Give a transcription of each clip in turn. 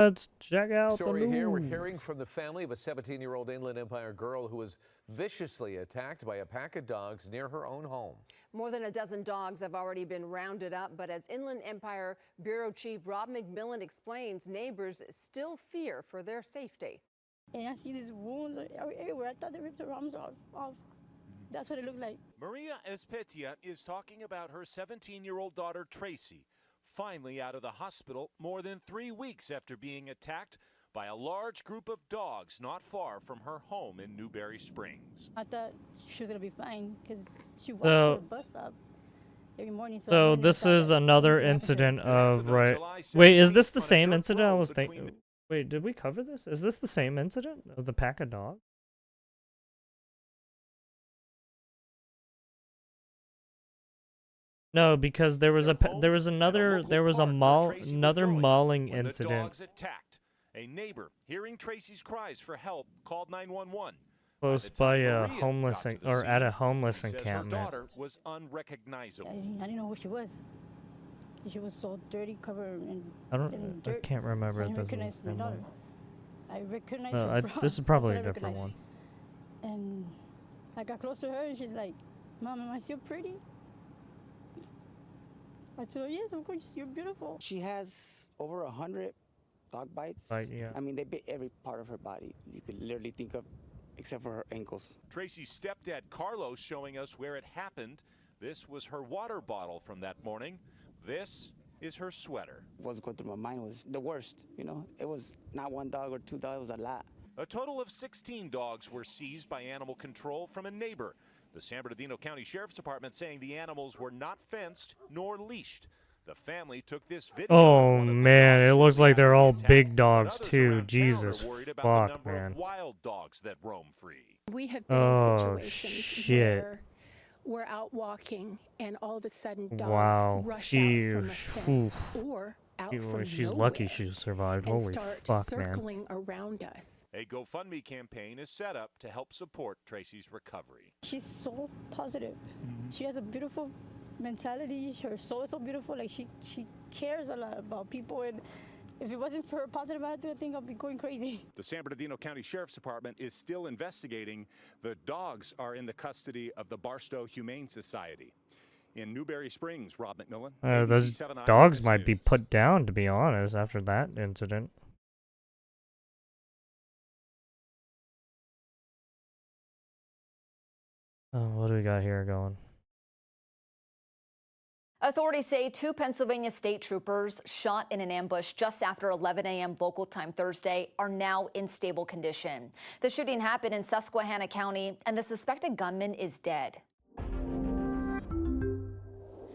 Let's check out the Story news. here, we're hearing from the family of a 17-year-old Inland Empire girl who was viciously attacked by a pack of dogs near her own home. More than a dozen dogs have already been rounded up, but as Inland Empire Bureau Chief Rob McMillan explains, neighbors still fear for their safety. And I see these wounds everywhere. I thought they ripped her arms off. That's what it looked like. Maria Espetia is talking about her 17-year-old daughter, Tracy, finally out of the hospital more than 3 weeks after being attacked by a large group of dogs not far from her home in Newberry Springs. I thought she was going to be fine because she walks to the bus stop every morning. So this is another incident of, right. Wait, is this the same incident I was thinking? Wait, did we cover this? Is this the same incident of the pack of dogs? No, because there was another mauling incident. Dogs attacked. A neighbor, hearing Tracy's cries for help, called 911. Close by a homeless or at a homeless Her encampment. daughter was unrecognizable. I didn't know who she was. She was so dirty, covered in I dirt. can't remember So if I this is recognized the my same daughter. one. I recognized No, her. this is probably a different one. And I got close to her, and she's like, "Mom, am I still pretty?" I told her, "Yes, of course, you're beautiful." She has over 100 dog bites. Yeah. I mean, they bit every part of her body. You could literally think of, except for her ankles. Tracy's stepdad, Carlos, showing us where it happened. This was her water bottle from that morning. This is her sweater. What's going through my mind was the worst, you know? It was not one dog or two dogs, it was a lot. A total of 16 dogs were seized by animal control from a neighbor. The San Bernardino County Sheriff's Department saying the animals were not fenced nor leashed. The family took this video. Oh man, it looks like they're all big dogs too. Jesus fuck, man. Wild dogs that roam free. We have been in situations shit. where we're out walking and all of a sudden dogs Wow. rush out from a fence or out from She's nowhere lucky she survived. and Holy start fuck, man. circling around us. A GoFundMe campaign is set up to help support Tracy's recovery. She's so positive. She has a beautiful mentality. Her soul is so beautiful. Like she cares a lot about people, and if it wasn't for her positive attitude, I think I'd be going crazy. The San Bernardino County Sheriff's Department is still investigating. The dogs are in the custody of the Barstow Humane Society. In Newberry Springs, Rob McMillan. Those dogs might be put down, to be honest, after that incident. Oh, what do we got here going? Authorities say 2 Pennsylvania state troopers shot in an ambush just after 11 a.m. local time Thursday are now in stable condition. The shooting happened in Susquehanna County, and the suspected gunman is dead.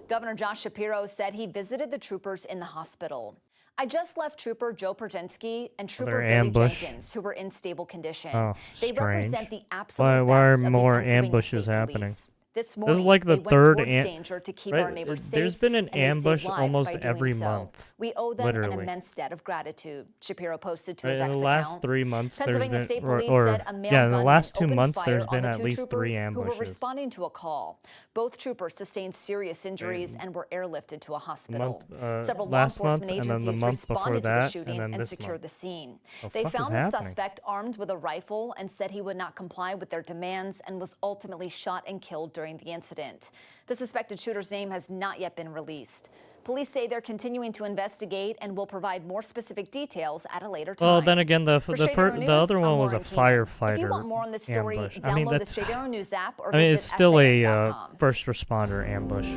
Governor Josh Shapiro said he visited the troopers in the hospital. I just left Trooper Joe Pertinsky and Trooper Billy Jenkins, who were in stable condition. They represent the absolute Why are best more of the Pennsylvania ambushes State happening? Police. This morning, This is like the they went third towards danger to keep our neighbors safe. There's been an and they saved ambush lives almost by every doing so. month. We owe them an Literally. immense debt of gratitude, Shapiro posted to his In X the last account. 3 months, there's Pennsylvania been, State Police or said a male yeah, in the gunman last 2 opened months, fire there's been on at the least two 3 troopers who were ambushes. responding to a call. Both troopers sustained serious injuries and were airlifted to a hospital. Several law last month, enforcement and then the agencies month before responded to the that, shooting and then and this secured month. the scene. The They fuck is found the happening? suspect armed with a rifle and said he would not comply with their demands and was ultimately shot and killed during the incident. The suspected shooter's name has not yet been released. Police say they're continuing to investigate and will provide more specific details at a later time. Well, then again, the other one I'm was a Lauren Keenan. firefighter If you want more on this story, ambush. download I mean, the that's, Straight Arrow News app or I mean, visit it's still a SAN.com. first responder ambush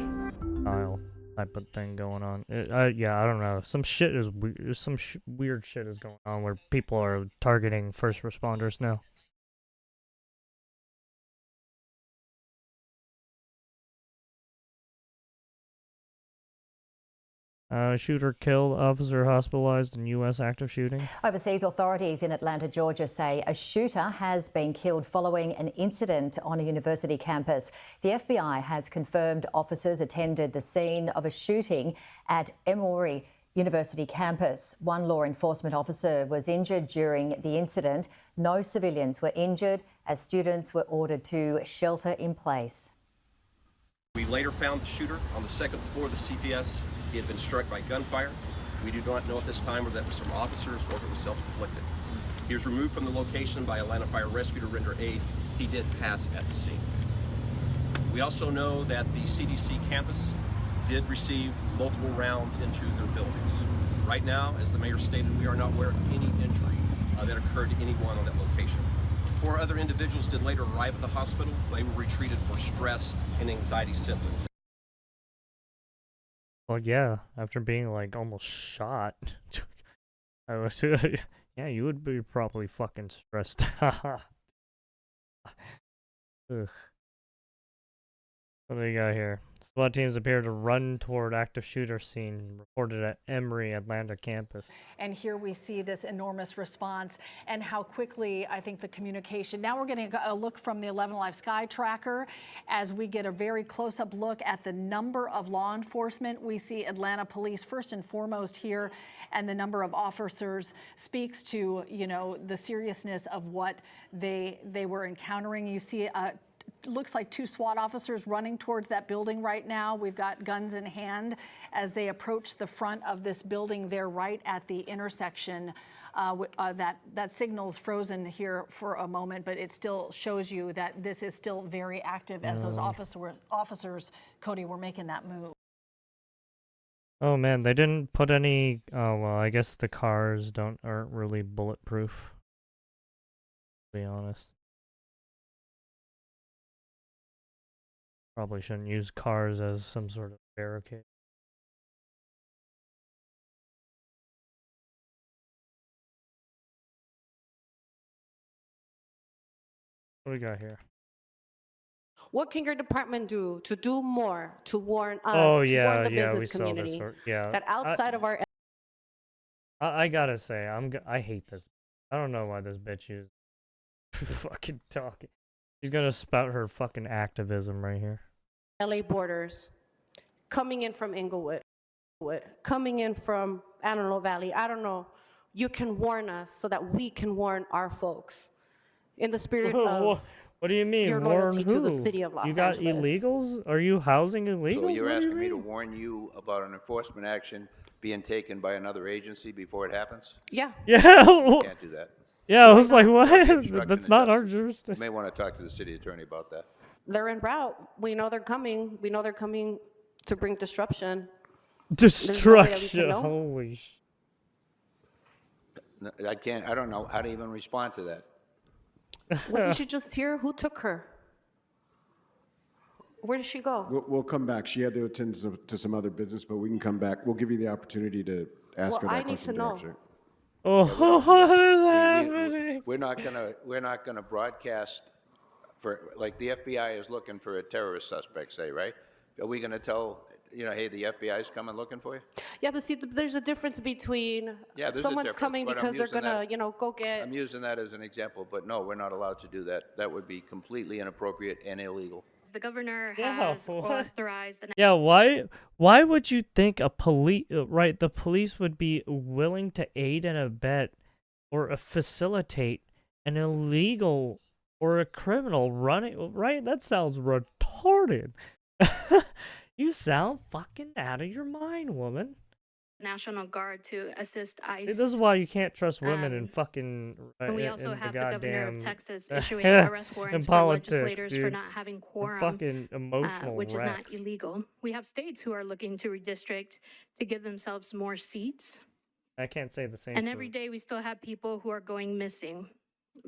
style type of thing going on. Yeah, I don't know. Some shit is some weird shit is going on where people are targeting first responders now. Shooter killed, officer hospitalized in U.S. active shooting. Overseas authorities in Atlanta, Georgia say a shooter has been killed following an incident on a university campus. The FBI has confirmed officers attended the scene of a shooting at Emory University campus. One law enforcement officer was injured during the incident. No civilians were injured as students were ordered to shelter in place. We later found the shooter on the second floor of the CPS. He had been struck by gunfire. We do not know at this time whether that was from officers or if it was self-inflicted. He was removed from the location by Atlanta Fire Rescue to render aid. He did pass at the scene. We also know that the CDC campus did receive multiple rounds into their buildings. Right now, as the mayor stated, we are not aware of any injury that occurred to anyone on that location. 4 other individuals did later arrive at the hospital. They were retreated for stress and anxiety symptoms. Well, yeah, after being like almost shot, I was, yeah, you would be probably fucking stressed out. Ugh. What do we got here? SWAT teams appear to run toward active shooter scene reported at Emory Atlanta campus. And here we see this enormous response and how quickly I think the communication. Now we're getting a look from the 11 Alive Sky Tracker as we get a very close-up look at the number of law enforcement. We see Atlanta police first and foremost here, and the number of officers speaks to, you know, the seriousness of what they were encountering. You see looks like 2 SWAT officers running towards that building right now. We've got guns in hand as they approach the front of this building. They're right at the intersection. That signal's frozen here for a moment, but it still shows you that this is still very active as those officers, Cody, were making that move. Oh man, they didn't put any. Oh well, I guess the cars aren't really bulletproof. To be honest. Probably shouldn't use cars as some sort of barricade. What do we got here? What can your department do to do more to warn us, Oh to yeah, warn the yeah, we business saw this. community Yeah, that outside of our I gotta say, I hate this. I don't know why this bitch is fucking talking. She's gonna spout her fucking activism right here. LA borders, coming in from Inglewood, coming in from Antelope Valley, I don't know, you can warn us so that we can warn our folks in the spirit of what do you mean? your Warn loyalty who? to the city of Los You got Angeles. illegals? Are you housing illegals? So you're What do you asking me to mean? warn you about an enforcement action being taken by another agency before it happens? Yeah. Yeah. You can't do that. Yeah, I was like, Obstruction what? That's of not our justice. jurisdiction. You may want to talk to the city attorney about that. They're en route. We know they're coming. We know they're coming to bring disruption. Destruction. Holy sh. No, I don't know how to even respond to that. Wasn't she just here? Who took her? Where did she go? We'll come back. She had to attend to some other business, but we can come back. We'll give you the opportunity to ask her Well, that I need question to know. directly. Oh, what is happening? We're not gonna broadcast for, like, the FBI is looking for a terrorist suspect, say, right? Are we gonna tell, hey, the FBI is coming looking for you? Yeah, but see, there's a difference between Yeah, there's a someone's difference, coming but I'm because they're using gonna, that- go get. I'm using that as an example, but no, we're not allowed to do that. That would be completely inappropriate and illegal. The governor Yeah, has what? authorized the Yeah, why would you think the police would be willing to aid and abet or facilitate an illegal or a criminal running, right? That sounds retarded. You sound fucking out of your mind, woman. National Guard to assist ICE. This is why you can't trust women in fucking And we also in have the the governor goddamn of Texas issuing arrest warrants for politics, legislators for dude. not having quorum, Fucking emotional which is not wrecks. illegal. We have states who are looking to redistrict to give themselves more seats. I can't say the same. And for- every day we still have people who are going missing.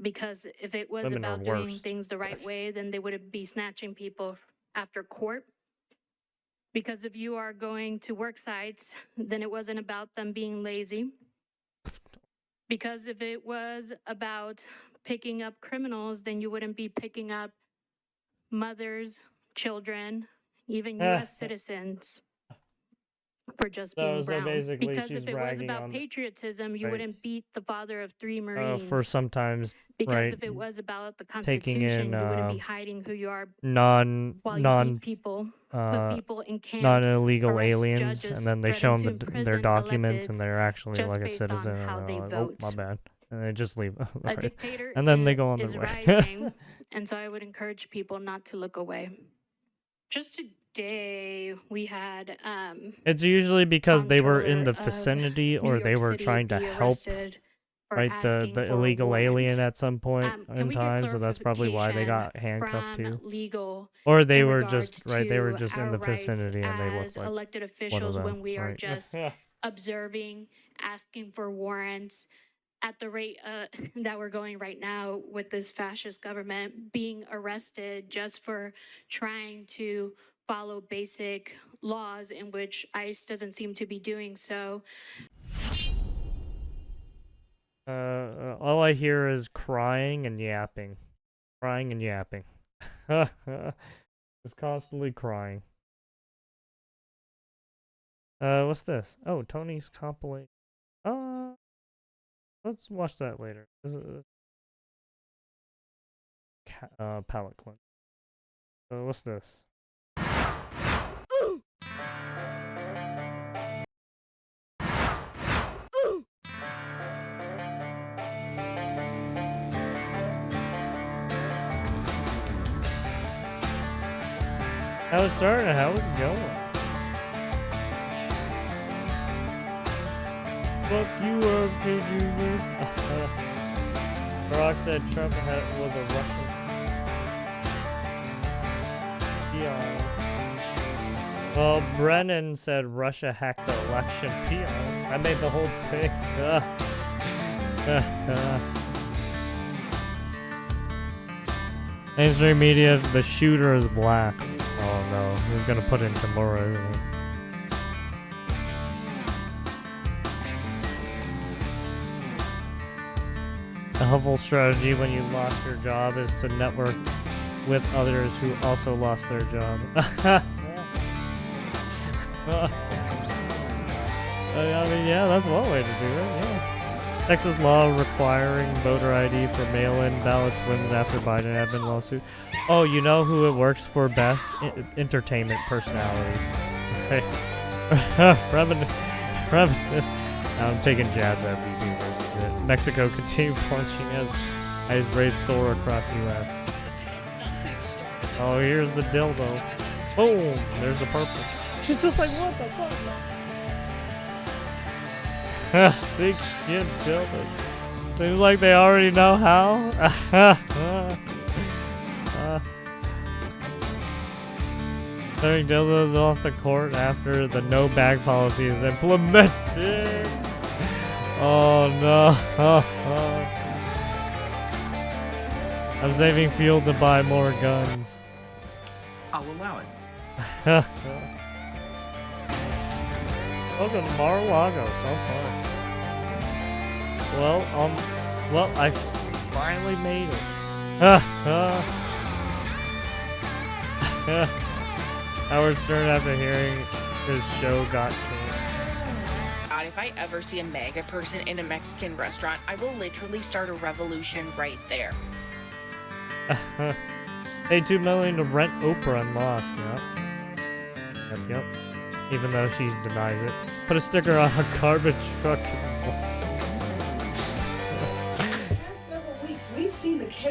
Because if it was Women are about doing worse. things the right way, then they wouldn't be snatching people after court. Because if you are going to work sites, then it wasn't about them being lazy. Because if it was about picking up criminals, then you wouldn't be picking up mothers, children, even U.S. citizens for just being So brown. basically Because she's if it was ragging about on- patriotism, you right. wouldn't beat the father of 3 Marines. for sometimes Because right if it was about the taking Constitution, in you wouldn't be hiding who you are non while you beat people, put people in camps, non-illegal arrest aliens, judges, and then they threaten show to them their imprison documents, and electeds they're actually just like a based on citizen. And how they're they like, vote. oh, my bad, and they just leave. A Right. dictator and then they go on is their way. rising, and so I would encourage people not to look away. Just to day we had It's usually because they were in the Comptroller of vicinity New or they York were City trying to be help, arrested for right, asking the for a illegal alien warrant. at some point Can in we get time, so that's probably why they got handcuffed clarification too. from legal Or they in were regards just, right, they were to just in our the rights vicinity and they looked as like elected one of officials them, when we are right? just observing, asking for warrants at the rate that we're going right now with this fascist government, being arrested just for trying to follow basic laws in which ICE doesn't seem to be doing so. All I hear is crying and yapping. Crying and yapping. Just constantly crying. What's this? Oh, Tony's compilation. Let's watch that later. This is palette cleanse. What's this? How it started? How is it going? Fuck you up, kid, you. Barack said Trump was a Russian. Yeah. Well, Brennan said Russia hacked the election. Peon. I made the whole thing. Mainstream media, the shooter is black. Oh no, he's gonna put in Kimura, isn't he? A helpful strategy when you lost your job is to network with others who also lost their job. I mean, yeah, that's one way to do it, yeah. Texas law requiring voter ID for mail-in ballots wins after Biden admin lawsuit. Oh, you know who it works for best? Entertainment personalities. Okay. I'm taking jabs at VTubers. Mexico continue plunging as ice raids soar across U.S. Oh, here's the dildo. Boom! There's the purple. She's just like, what the fuck? Stick kid dildo. Seems like they already know how. Turning dildos off the court after the no bag policy is implemented. Oh no. I'm saving fuel to buy more guns. I'll allow it. Welcome to Mar-a-Lago, so fun. Well, I finally made it. Howard Stern, after hearing his show, got canceled. God, if I ever see a MAGA person in a Mexican restaurant, I will literally start a revolution right there. Paid $2 million to rent Oprah and lost. Yep. Even though she denies it. Put a sticker on a garbage truck.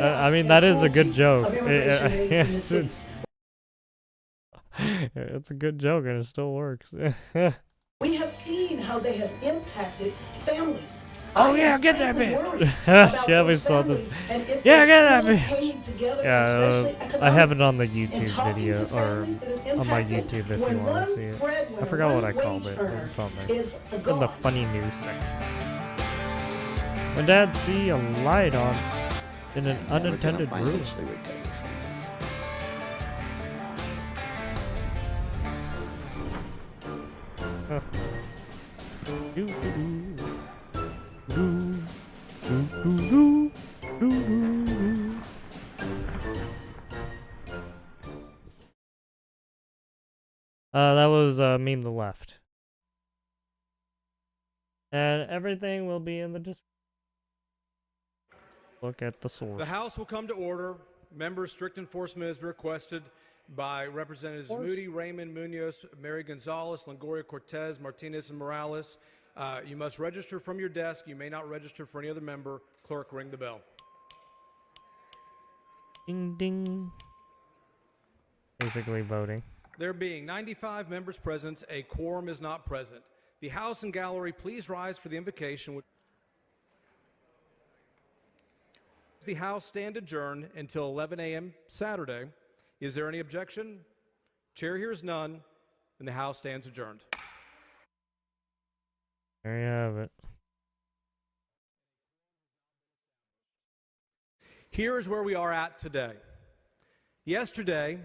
I mean, that is a good joke. It's a good joke and it still works. We have seen how they have impacted families. Oh yeah, get that bitch! Yeah, we saw the. Yeah, get that bitch! Yeah, I have it on the YouTube video, or on my YouTube if you want to see it. I forgot what I called it. It's on there. In the funny news section. My dad see a light on in an unintended room. That was Meme the Left. And everything will be in the description. Look at the source. The House will come to order. Members, strict enforcement is requested by Representatives Moody, Raymond, Munoz, Mary Gonzalez, Longoria, Cortez, Martinez, and Morales. You must register from your desk. You may not register for any other member. Clerk, ring the bell. Ding ding. Basically voting. There being 95 members present, a quorum is not present. The House and gallery, please rise for the invocation. The House stand adjourned until 11 a.m. Saturday. Is there any objection? Chair hears none, and the House stands adjourned. There you have it. Here is where we are at today. Yesterday,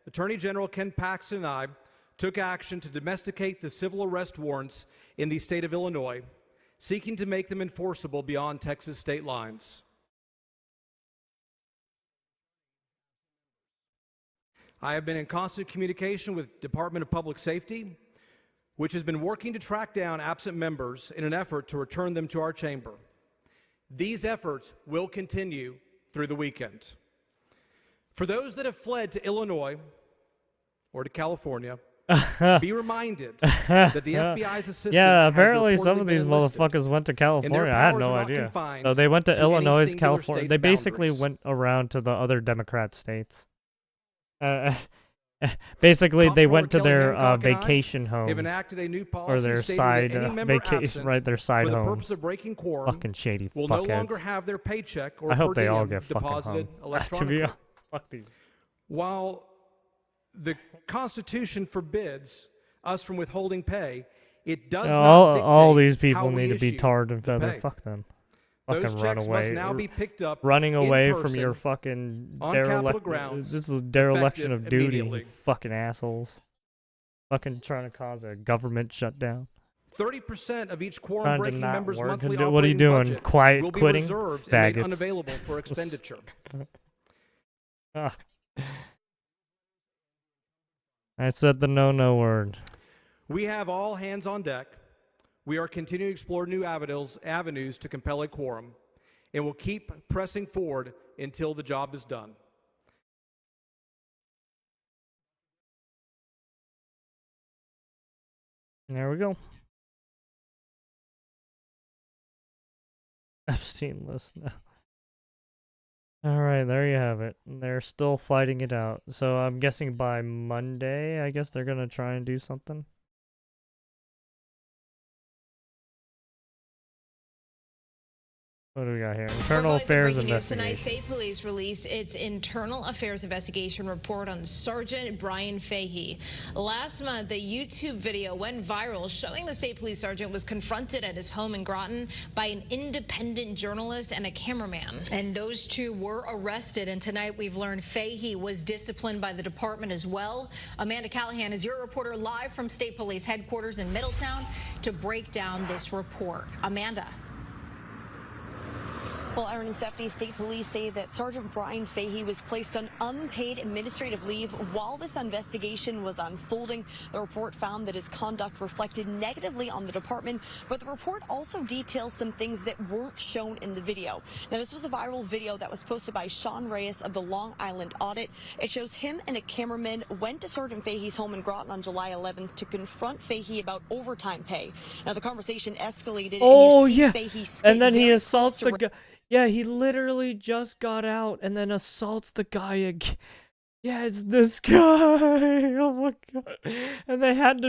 Attorney General Ken Paxton and I took action to domesticate the civil arrest warrants in the state of Illinois, seeking to make them enforceable beyond Texas state lines. I have been in constant communication with Department of Public Safety, which has been working to track down absent members in an effort to return them to our chamber. These efforts will continue through the weekend. For those that have fled to Illinois or to California, be reminded that the FBI's assistance yeah, has apparently some reportedly of these been enlisted, motherfuckers went to and their California. I had powers no are not idea. confined So they went to to any Illinois, singular California. state's They basically boundaries. went around to the other Democrat states. Basically, they Comptroller went to Kelly their Hancock and I vacation homes have enacted a new or policy their stating side that any member vacation, absent right? Their side for the homes. purpose of breaking quorum Fucking shady will no fuckheads. longer have their paycheck or I hope per they all diem get fucking deposited hung. To be electronically. honest, fuck these. While the Constitution forbids us from withholding pay, it does not all dictate these people how we need to be issue tarred and the feathered. pay. Fuck them. Those Fucking run checks away. must now be picked up Running in away from your person fucking on Capitol dereliction. grounds, This is dereliction of effective duty. immediately. You fucking assholes. Fucking trying to cause a government shutdown. 30% of each Trying to quorum-breaking not member's work. monthly What are you operating doing? budget Quiet will be quitting? reserved and made Faggots. unavailable for expenditure. Ah. I said the no word. We have all hands on deck. We are continuing to explore new avenues to compel a quorum, and will keep pressing forward until the job is done. There we go. Epstein list now. Alright, there you have it. They're still fighting it out. So I'm guessing by Monday, I guess they're gonna try and do something. What do we got here? Internal Affairs Breaking news tonight, Investigation. State Police released its Internal Affairs Investigation report on Sergeant Brian Fahey. Last month, a YouTube video went viral showing the State Police Sergeant was confronted at his home in Groton by an independent journalist and a cameraman. And those two were arrested, and tonight we've learned Fahey was disciplined by the department as well. Amanda Callahan is your reporter live from State Police headquarters in Middletown to break down this report. Amanda. Well, Aaron and Stephanie, State Police say that Sergeant Brian Fahey was placed on unpaid administrative leave while this investigation was unfolding. The report found that his conduct reflected negatively on the department, but the report also details some things that weren't shown in the video. Now, this was a viral video that was posted by Sean Reyes of the Long Island Audit. It shows him and a cameraman went to Sergeant Fahey's home in Groton on July 11th to confront Fahey about overtime pay. Now, the conversation escalated. Oh, and you see yeah. Fahey spit And then he very assaults close the to guy. Yeah, he literally just got out and then assaults the guy again. Yeah, it's this guy. Oh my god! And they had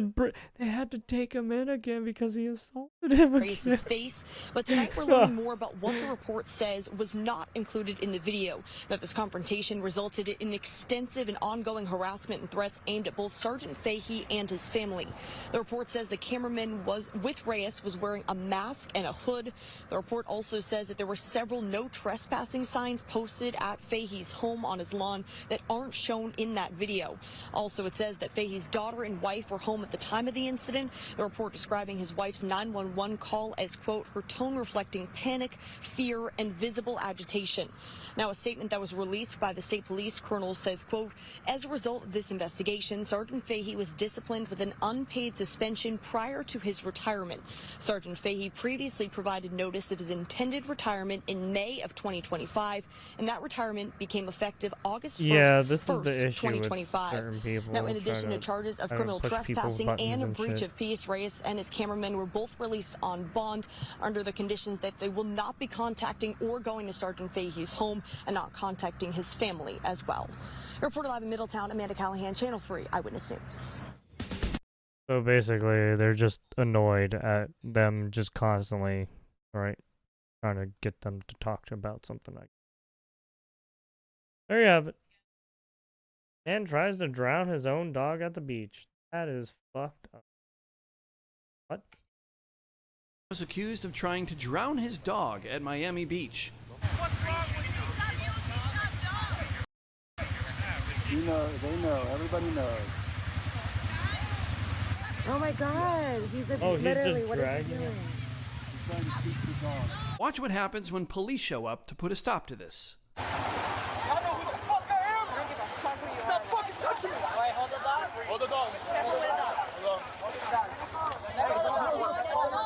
to take him in again because he assaulted him again. His face. But tonight we're learning more about what the report says was not included in the video. That this confrontation resulted in extensive and ongoing harassment and threats aimed at both Sergeant Fahey and his family. The report says the cameraman with Reyes was wearing a mask and a hood. The report also says that there were several no trespassing signs posted at Fahey's home on his lawn that aren't shown in that video. Also, it says that Fahey's daughter and wife were home at the time of the incident. The report describing his wife's 911 call as, quote, her tone reflecting panic, fear, and visible agitation. Now, a statement that was released by the State Police Colonel says, quote, as a result of this investigation, Sergeant Fahey was disciplined with an unpaid suspension prior to his retirement. Sergeant Fahey previously provided notice of his intended retirement in May of 2025, and that retirement became effective August 1st. Yeah, this is the 1st, issue with 2025. certain people. Now, in trying addition to charges of I don't criminal push people's trespassing buttons and a and breach shit. of peace, Reyes and his cameraman were both released on bond under the conditions that they will not be contacting or going to Sergeant Fahey's home and not contacting his family as well. Reporter live in Middletown, Amanda Callahan, Channel 3 Eyewitness News. So basically, they're just annoyed at them just constantly, right, trying to get them to talk about something like. There you have it. Man tries to drown his own dog at the beach. That is fucked up. What? Was accused of trying to drown his dog at Miami Beach. You know, they know, everybody knows. Oh my God, he's literally, just what is he dragging doing? it. He's trying to teach the dog. Watch what happens when police show up to put a stop to this. I know who the fuck I am! I don't give a fuck who you are. Stop fucking touching me! All right, hold the dog. Hold the dog. Careful with the dog. Hold the dog.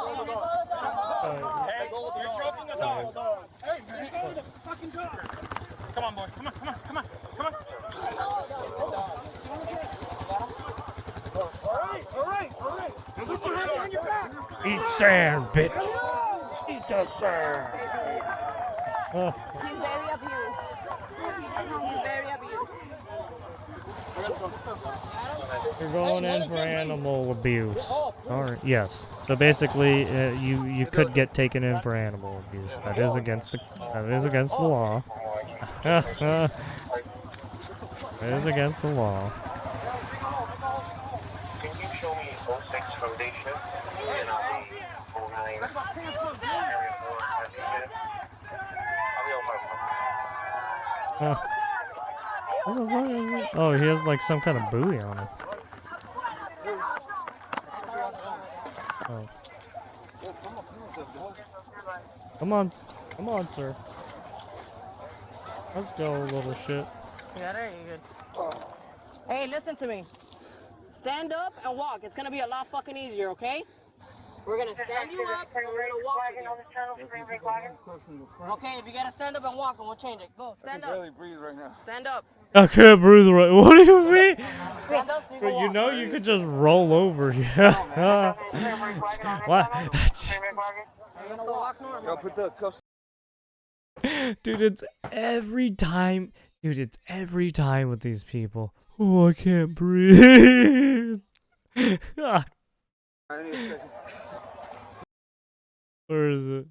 Hold the dog. Hey, you're choking the dog. Hey, man, hold the fucking dog. Come on, boy. Come on, come on, come on, come on. All right. Put your hand behind your back. Eat sand, bitch. Eat the sand. He's very abused. He's very abused. You're going in for animal abuse. Alright, yes. So basically, you could get taken in for animal abuse. That is against the law. That is against the law. Can you show me 06 Foundation and I'll be 09 Area 4 I'll be on my phone. What the fuck is it? Oh, he has like some kind of buoy on him. Oh. Come on, sir. Let's go, little shit. Yeah, there you good. Hey, listen to me. Stand up and walk. It's gonna be a lot fucking easier, okay? We're gonna stand you up and we're gonna walk again. Okay, if you gotta stand up and walk, and we'll change it. Go, stand up. I can barely breathe right now. Stand up. I can't breathe right. What do you mean? Stand up so you can walk. You know you could just roll over. Yeah. What? Let's go walk normal. Yo, put the cuffs. Dude, it's every time. Dude, it's every time with these people. Oh, I can't breathe. I need a second. Where is it?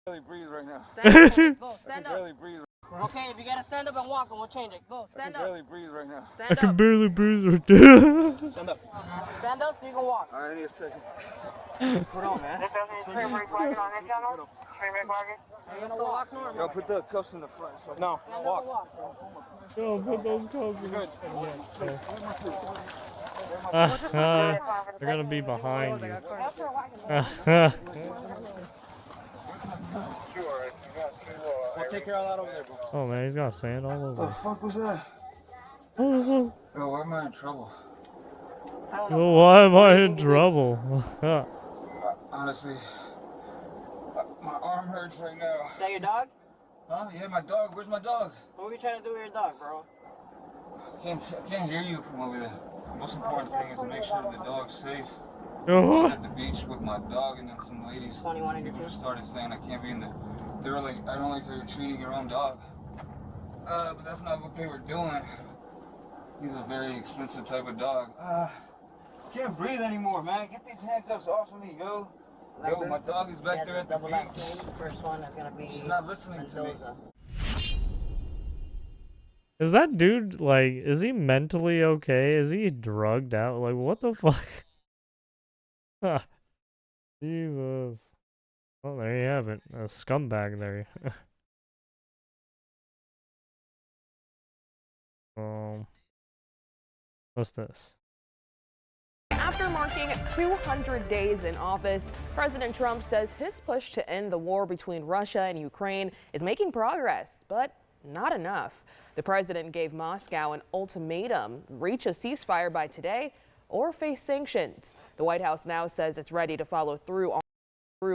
Barely breathe right now. Stand up, change it. Go, stand I can up. barely breathe. Okay, if you gotta stand up and walk, and we'll change it. Go, stand I up. can barely breathe right now. I Stand can up. barely breathe right now. Stand up. Stand up so you can walk. I need a second. Put on, man. Let's go walk normal. Yo, put the cuffs in the front. So no, Stand up and walk. Yo, put those cuffs in. Good. They're gonna be behind you. We'll take care of that over there, bro. Oh man, he's got sand all What the over. fuck was that? Yo, Yo, why am I in trouble? why am I in trouble? Honestly, my arm hurts right now. Is that your dog? Huh? Yeah, my dog. Where's my dog? What were you trying to do with your dog, bro? I can't hear you from over there. The most important thing is to make sure the dog's safe. I Uh-huh. was at the beach with my dog, and then some ladies, some people just started saying I can't be in the. They were like, I don't like how you're treating your own dog. But that's not what they were doing. He's a very expensive type of dog. Can't breathe anymore, man. Get these handcuffs off of me, yo. Yo, my dog is back there at the beach. First one is gonna be. She's not listening to me. Is that dude, like, is he mentally okay? Is he drugged out? Like, what the fuck? Jesus. Well, there you have it. A scumbag there. What's this? After marking 200 days in office, President Trump says his push to end the war between Russia and Ukraine is making progress, but not enough. The president gave Moscow an ultimatum: reach a ceasefire by today or face sanctions. The White House now says it's ready to follow through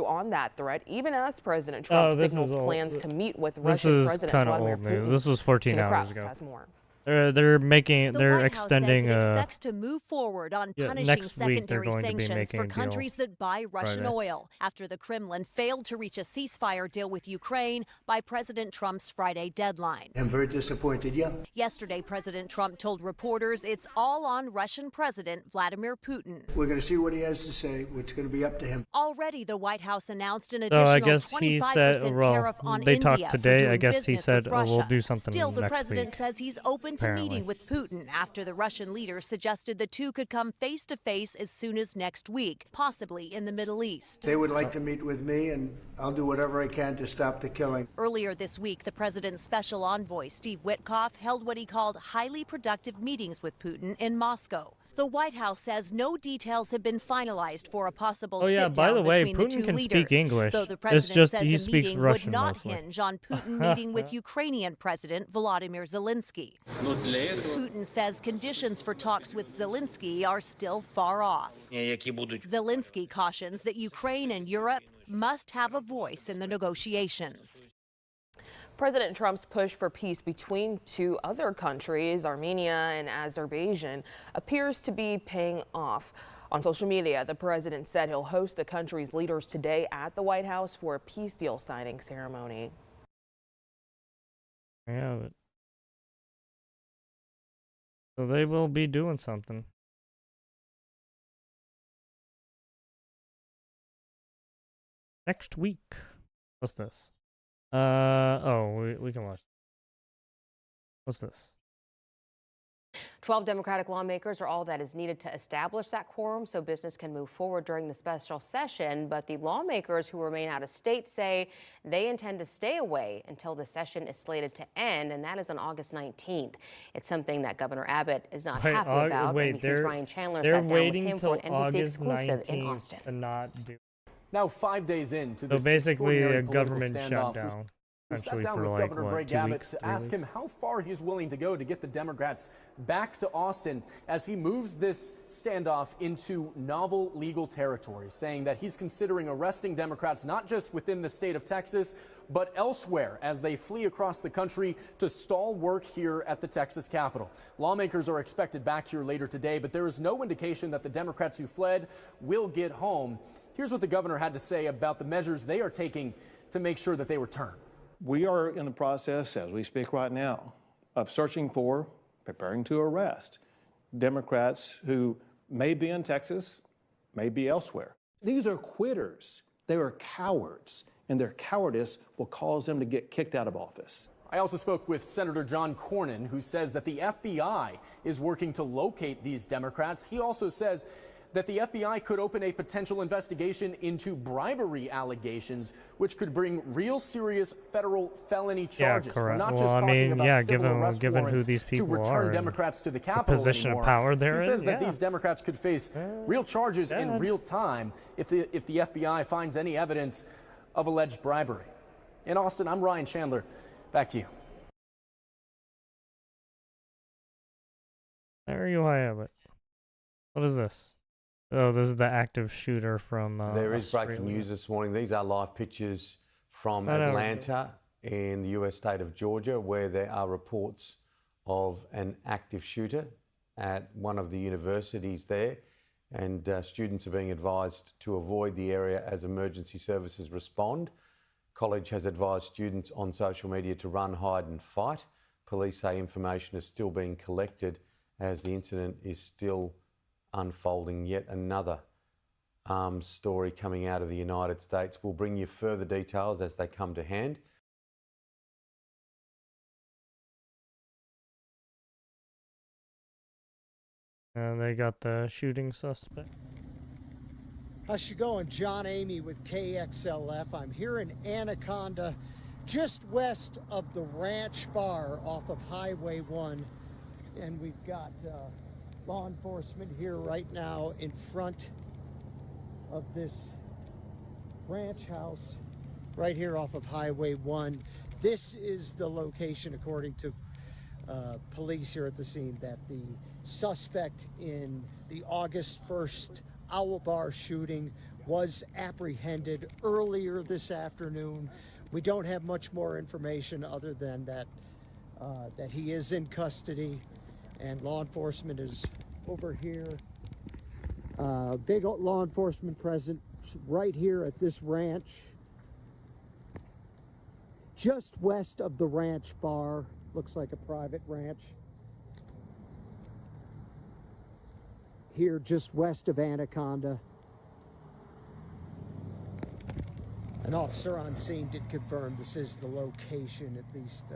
on that threat, even as President Trump signals plans to meet with Russian President Vladimir Putin. This was 14 Tina hours Kraus ago. has more. They're making. The They're White extending. House says it expects to move forward on yeah, punishing next week they're secondary going to be sanctions making for a deal. countries that buy Russian Friday. oil after the Kremlin failed to reach a ceasefire deal with Ukraine by President Trump's Friday deadline. I'm very disappointed, yeah. Yesterday, President Trump told reporters it's all on Russian President Vladimir Putin. We're going to see what he has to say. It's going to be up to him. Already, the White House announced an So additional I guess 25% he said, tariff on they India talked for today. doing I guess he business said, with we'll Russia. do something Still, the next president week. says he's open to Apparently. meeting with Putin after the Russian leader suggested the two could come face to face as soon as next week, possibly in the Middle East. They would like to meet with me, and I'll do whatever I can to stop the killing. Earlier this week, the president's special envoy, Steve Witkoff, held what he called highly productive meetings with Putin in Moscow. The White House says no details have been finalized for a possible Oh yeah, sit-down by the way, between the Putin two can leaders, speak English. though the It's president just says he the speaks meeting Russian would not mostly. hinge on Putin meeting with Ukrainian President Volodymyr Zelensky. Putin says conditions for talks with Zelensky are still far off. Zelensky cautions that Ukraine and Europe must have a voice in the negotiations. President Trump's push for peace between two other countries, Armenia and Azerbaijan, appears to be paying off. On social media, the president said he'll host the country's leaders today at the White House for a peace deal signing ceremony. Yeah. So they will be doing something. Next week. What's this? Oh, we can watch. What's this? 12 Democratic lawmakers are all that is needed to establish that quorum so business can move forward during the special session. But the lawmakers who remain out of state say they intend to stay away until the session is slated to end, and that is on August 19th. It's something that Governor Abbott is not happy about. NBC's Ryan Chandler they're sat down with waiting him till for an NBC August exclusive in 19th Austin. to not do. Now 5 days into So this basically, extraordinary a political government standoff, shutdown. we sat Essentially down for with like, Governor what, Greg 2 Abbott weeks, to 3 ask weeks? him how far he's willing to go to get the Democrats back to Austin as he moves this standoff into novel legal territory, saying that he's considering arresting Democrats not just within the state of Texas, but elsewhere as they flee across the country to stall work here at the Texas Capitol. Lawmakers are expected back here later today, but there is no indication that the Democrats who fled will get home. Here's what the governor had to say about the measures they are taking to make sure that they return. We are in the process, as we speak right now, of searching for, preparing to arrest Democrats who may be in Texas, may be elsewhere. These are quitters. They are cowards, and their cowardice will cause them to get kicked out of office. I also spoke with Senator John Cornyn, who says that the FBI is working to locate these Democrats. He also says that the FBI could open a potential investigation into bribery allegations, which could bring real serious federal felony charges. Yeah, correct. We're not Well, just I talking mean, about yeah, civil arrest given who warrants these people to return are and Democrats to the the Capitol position anymore. of power they're he says in, that yeah. these Democrats could face real charges in real time if the FBI finds any evidence of alleged bribery. In Austin, I'm Ryan Chandler. Back to you. There you have it. What is this? Oh, this is the active shooter from There is Australia. breaking news this morning. These are live pictures from I know. Atlanta in the US state of Georgia, where there are reports of an active shooter at one of the universities there. And students are being advised to avoid the area as emergency services respond. College has advised students on social media to run, hide and fight. Police say information is still being collected as the incident is still unfolding. Yet another story coming out of the United States. We'll bring you further details as they come to hand. And they got the shooting suspect. How's she going? John Amy with KXLF. I'm here in Anaconda, just west of the Ranch Bar off of Highway 1. And we've got law enforcement here right now in front of this ranch house right here off of Highway 1. This is the location, according to police here at the scene, that the suspect in the August 1st Owl Bar shooting was apprehended earlier this afternoon. We don't have much more information other than that that he is in custody, and law enforcement is over here. Big law enforcement presence right here at this ranch, just west of the ranch bar. Looks like a private ranch. Here, just west of Anaconda. An officer on scene did confirm this is the location, at least,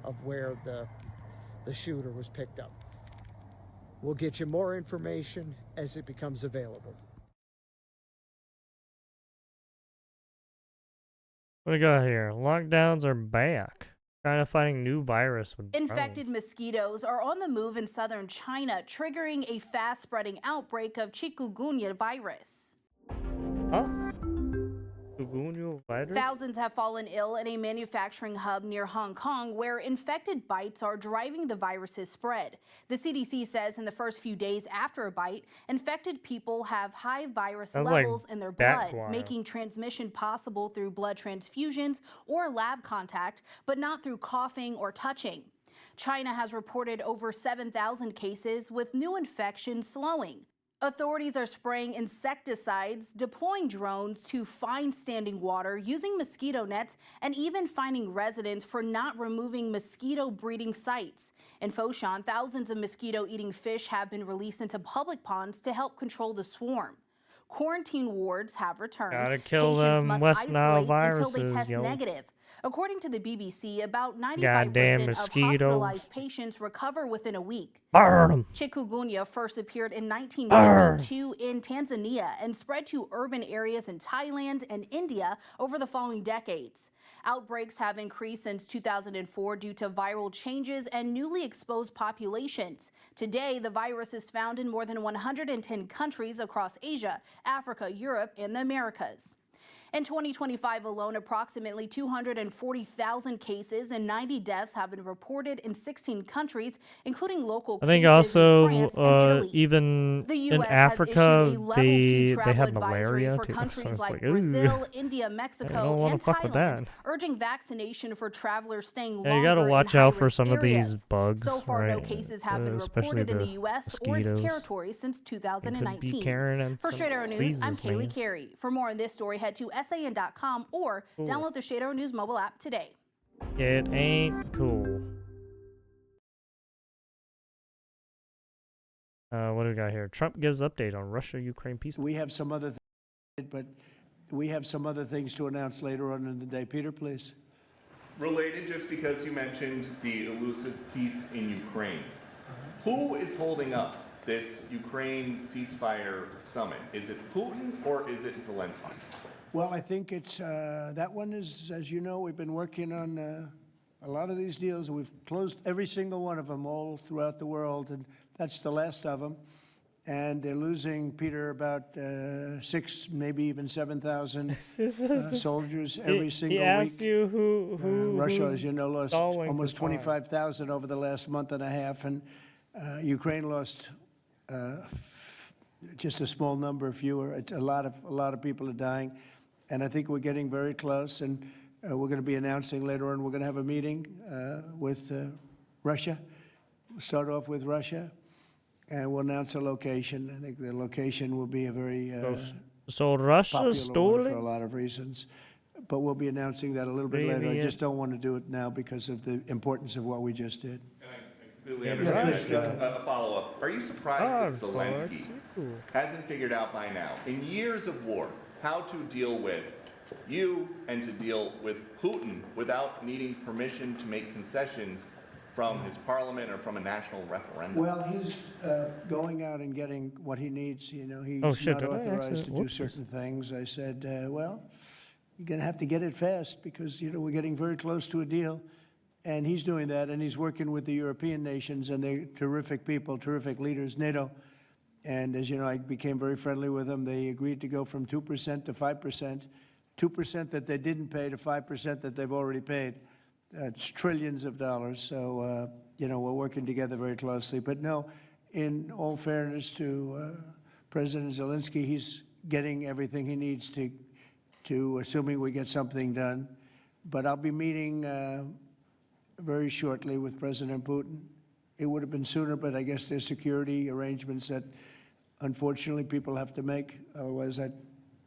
of where the shooter was picked up. We'll get you more information as it becomes available. What do we got here? Lockdowns are back. China fighting new virus with Infected mosquitoes are on the move in southern China, triggering a fast-spreading outbreak of chikungunya virus. Huh? Chikungunya virus? Thousands have fallen ill in a manufacturing hub near Hong Kong where infected bites are driving the virus's spread. The CDC says in the first few days after a bite, infected people have high virus levels in their blood, making transmission possible through blood transfusions or lab contact, but not through coughing or touching. China has reported over 7,000 cases, with new infections slowing. Authorities are spraying insecticides, deploying drones to find standing water, using mosquito nets, and even finding residents for not removing mosquito breeding sites. In Foshan, thousands of mosquito-eating fish have been released into public ponds to help control the swarm. Quarantine wards have returned. Gotta kill Patients them must West Nile isolate until they viruses, test yo. negative. According to the BBC, about Goddamn 95% of mosquitoes. hospitalized patients recover within a week. Burn 'em. Chikungunya first appeared in 1952 in Tanzania and spread to urban areas in Thailand and India over the following decades. Outbreaks have increased since 2004 due to viral changes and newly exposed populations. Today, the virus is found in more than 110 countries across Asia, Africa, Europe, and the Americas. In 2025 alone, approximately 240,000 cases and 90 deaths have been reported in 16 countries, including local I think cases also in France and Italy. even The in US has issued Africa a level 2 they travel had advisory malaria for too. So countries it's like like, ooh, Brazil, India, I Mexico, don't want and to fuck with that. Thailand, urging vaccination for travelers staying Yeah, you longer gotta in watch out for high-risk some of these areas. bugs, So far, right? no cases have been Especially reported in the the U.S. or its mosquitoes. territory since It could be 2019. carrying in For some Straight Arrow News, I'm diseases, Kaylee man. Carey. For more on this story, head to san.com or Cool. download the Straight Arrow News mobile app today. It ain't cool. What do we got here? Trump gives update on Russia-Ukraine peace. We have some other things to announce later on in the day. Peter, please. Related, just because you mentioned the elusive peace in Ukraine. Who is holding up this Ukraine ceasefire summit? Is it Putin or is it Zelensky? Well, I think it's that one is, as you know, we've been working on a lot of these deals. We've closed every single one of them all throughout the world, and that's the last of them. And they're losing, Peter, about 6, maybe even 7,000 soldiers every single He asked week. you who Russia, who's as you know, lost stalling almost for time. 25,000 over the last month and a half, and Ukraine lost just a small number, fewer. It's a lot of people are dying, and I think we're getting very close. And we're going to be announcing later on. We're going to have a meeting with Russia. We'll start off with Russia, and we'll announce a location. I think the location will be a very So Russia popular one for a stalling? lot of reasons. But we'll be announcing that a little bit later. I Maybe just don't want to do it now because of the importance of what we just did. Completely understand. Just a follow-up. Are you surprised that Zelensky hasn't figured out by now, in years of war, how to deal with you and to deal with Putin without needing permission to make concessions from his parliament or from a national referendum? Well, he's going out and getting what he needs. You know, he's shit, not did I authorized to do whoops. certain things. I said, well, you're going to have to get it fast because, you know, we're getting very close to a deal. And he's doing that, and he's working with the European nations, and they're terrific people, terrific leaders, NATO. And as you know, I became very friendly with them. They agreed to go from 2% to 5%, 2% that they didn't pay to 5% that they've already paid. It's trillions of dollars. So, you know, we're working together very closely. But no, in all fairness to President Zelensky, he's getting everything he needs to assuming we get something done. But I'll be meeting very shortly with President Putin. It would have been sooner, but I guess there's security arrangements that unfortunately people have to make. Otherwise, I'd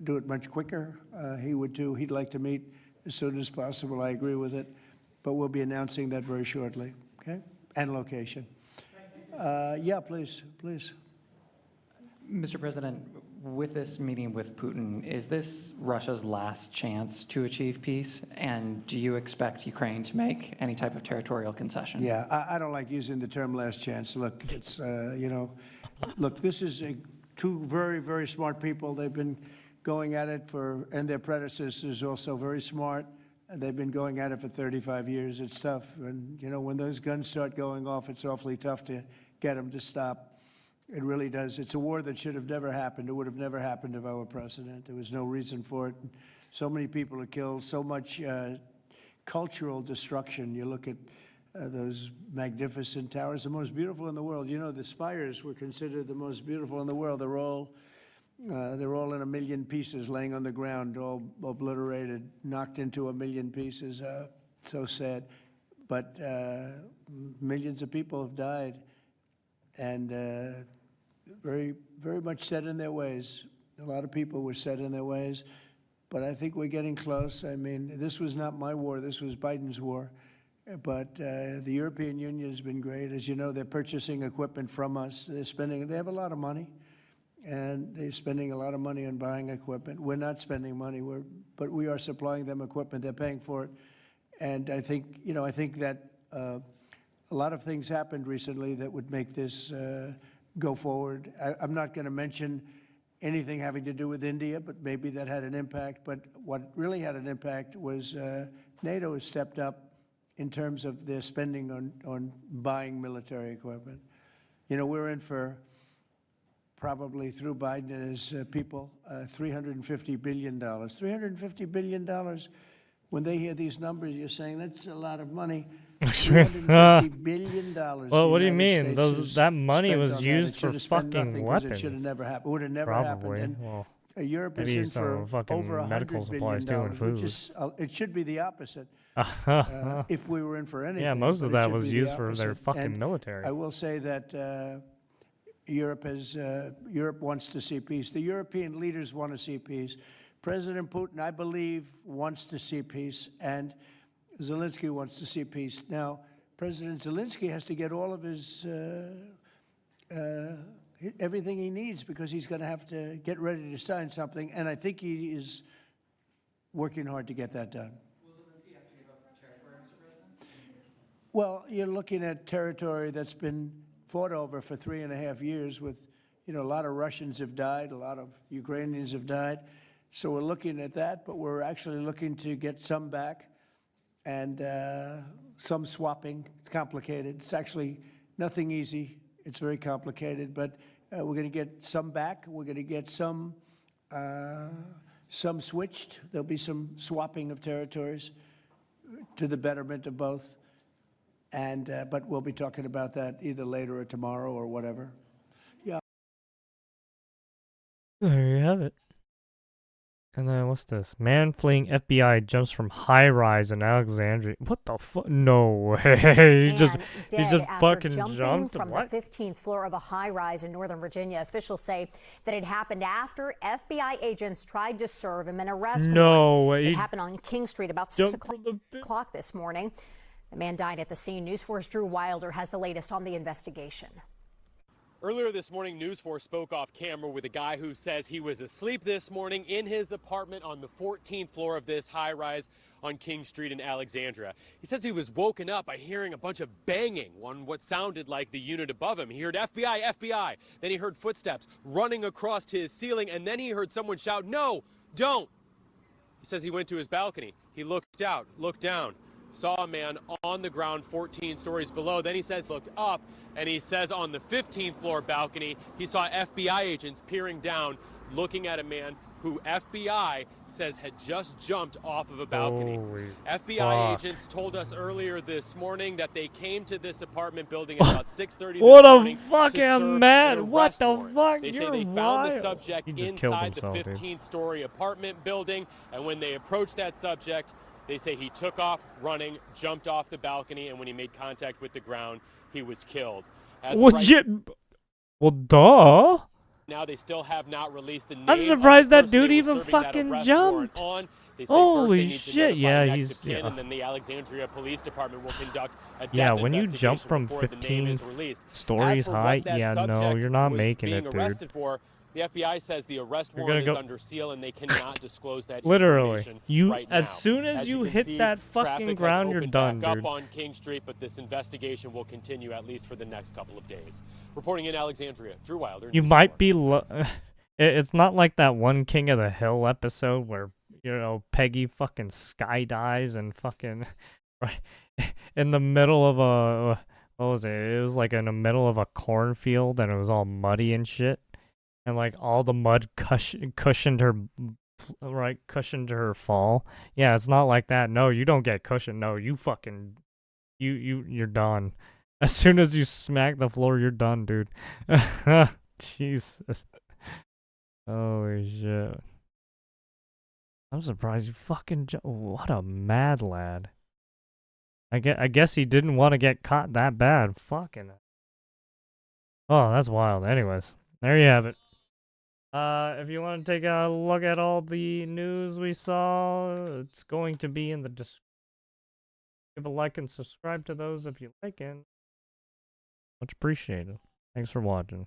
do it much quicker. He would too. He'd like to meet as soon as possible. I agree with it. But we'll be announcing that very shortly, okay? And location. Yeah, please. Mr. President, with this meeting with Putin, is this Russia's last chance to achieve peace? And do you expect Ukraine to make any type of territorial concession? Yeah, I don't like using the term last chance. Look, it's, look, this is two very, very smart people. They've been going at it and their predecessors also very smart. They've been going at it for 35 years. It's tough. And, when those guns start going off, it's awfully tough to get them to stop. It really does. It's a war that should have never happened. It would have never happened if I were president. There was no reason for it. So many people are killed, so much cultural destruction. You look at those magnificent towers, the most beautiful in the world. The spires were considered the most beautiful in the world. They're all in a million pieces, laying on the ground, all obliterated, knocked into a million pieces. So sad. But millions of people have died, and very, very much set in their ways. A lot of people were set in their ways, but I think we're getting close. I mean, this was not my war. This was Biden's war. But the European Union has been great. As you know, they're purchasing equipment from us. They have a lot of money, and they're spending a lot of money on buying equipment. We're not spending money, but we are supplying them equipment. They're paying for it. And I think, I think that a lot of things happened recently that would make this go forward. I'm not going to mention anything having to do with India, but maybe that had an impact. But what really had an impact was NATO has stepped up in terms of their spending on buying military equipment. We're in for probably through Biden and his people, $350 billion. $350 billion. When they hear these numbers, you're saying that's a lot of money. $350 billion. Well, what do you mean? That money was used for fucking weapons. It should have never happened. It would have never Probably. happened. Well, Europe is maybe in some for fucking over medical $100 supplies too billion, and food. which is, it should be the opposite. If we were in for anything. Yeah, most of but it that should was be the used for their opposite. fucking And military. I will say that Europe wants to see peace. The European leaders want to see peace. President Putin, I believe, wants to see peace, and Zelensky wants to see peace. Now, President Zelensky has to get all of his everything he needs, because he's going to have to get ready to sign something, and I think he is working hard to get that done. Will Zelensky have to give up territory, Mr. President? Well, you're looking at territory that's been fought over for 3.5 years with, a lot of Russians have died, a lot of Ukrainians have died. So we're looking at that, but we're actually looking to get some back and some swapping. It's complicated. It's actually nothing easy. It's very complicated, but we're going to get some back. We're going to get some switched. There'll be some swapping of territories to the betterment of both. And but we'll be talking about that either later or tomorrow or whatever. Yeah. There you have it. And then what's this? Man fleeing FBI jumps from high rise in Alexandria. What the fuck? No way. He just fucking jumped from what? the 15th floor of a high rise in Northern Virginia. Officials say that it happened after FBI agents tried to serve him an arrest No warrant. way. It happened on King Street about 6 o'clock this morning. The man died at the scene. News 4's Drew Wilder has the latest on the investigation. Earlier this morning, News 4 spoke off camera with a guy who says he was asleep this morning in his apartment on the 14th floor of this high-rise on King Street in Alexandria. He says he was woken up by hearing a bunch of banging on what sounded like the unit above him. He heard FBI, FBI. Then he heard footsteps running across his ceiling, and then he heard someone shout, "No, don't." He says he went to his balcony. He looked out, looked down, saw a man on the ground 14 stories below. Then he says looked up, and he says on the 15th floor balcony, he saw FBI agents peering down, looking at a man who FBI says had just jumped off of a balcony. Holy FBI fuck. agents told us earlier this morning that they came to this apartment building at about 6:30 this What morning a fucking to serve mad. an What arrest the warrant. fuck? They say You're they found the wild. subject He just killed inside the himself, dude. 15th-story apartment building, and when they approached that subject, They say he took off running, jumped off the balcony, and when he made contact with the ground, he was killed. Well, well, duh. Now they still have not released the name. I'm surprised of the that dude person they were even serving that fucking arrest jumped. warrant on. They say Holy first they need shit! to notify Yeah, next he's of kin, and then the Alexandria Police Department will conduct a yeah. depth When you jump investigation from before the name 15 is released. stories As for high, what that yeah, no, subject you're not was making being it, dude. arrested for, the FBI says the arrest You're warrant gonna is go- under seal and they cannot disclose that Literally, information you right as now. soon as you can hit see, that fucking traffic ground, has you're opened done, back dude. up on King Street, but this investigation will continue at least for the next couple of days. Reporting in Alexandria, Drew Wilder. You News might 4. be. It's not like that one King of the Hill episode where, you know, Peggy fucking skydives and fucking right in the middle of a, what was it? It was like in the middle of a cornfield and it was all muddy and shit, and like all the mud cushioned her, right, cushioned her fall. Yeah, it's not like that. No, you don't get cushioned. No, you fucking, you're done. As soon as you smack the floor, you're done, dude. Jesus. Holy shit. I'm surprised you fucking what a mad lad. I guess he didn't want to get caught that bad. Fucking. Oh, that's wild. Anyways, there you have it. If you want to take a look at all the news we saw, it's going to be in the description. Give a like and subscribe to those if you like it. Much appreciated. Thanks for watching.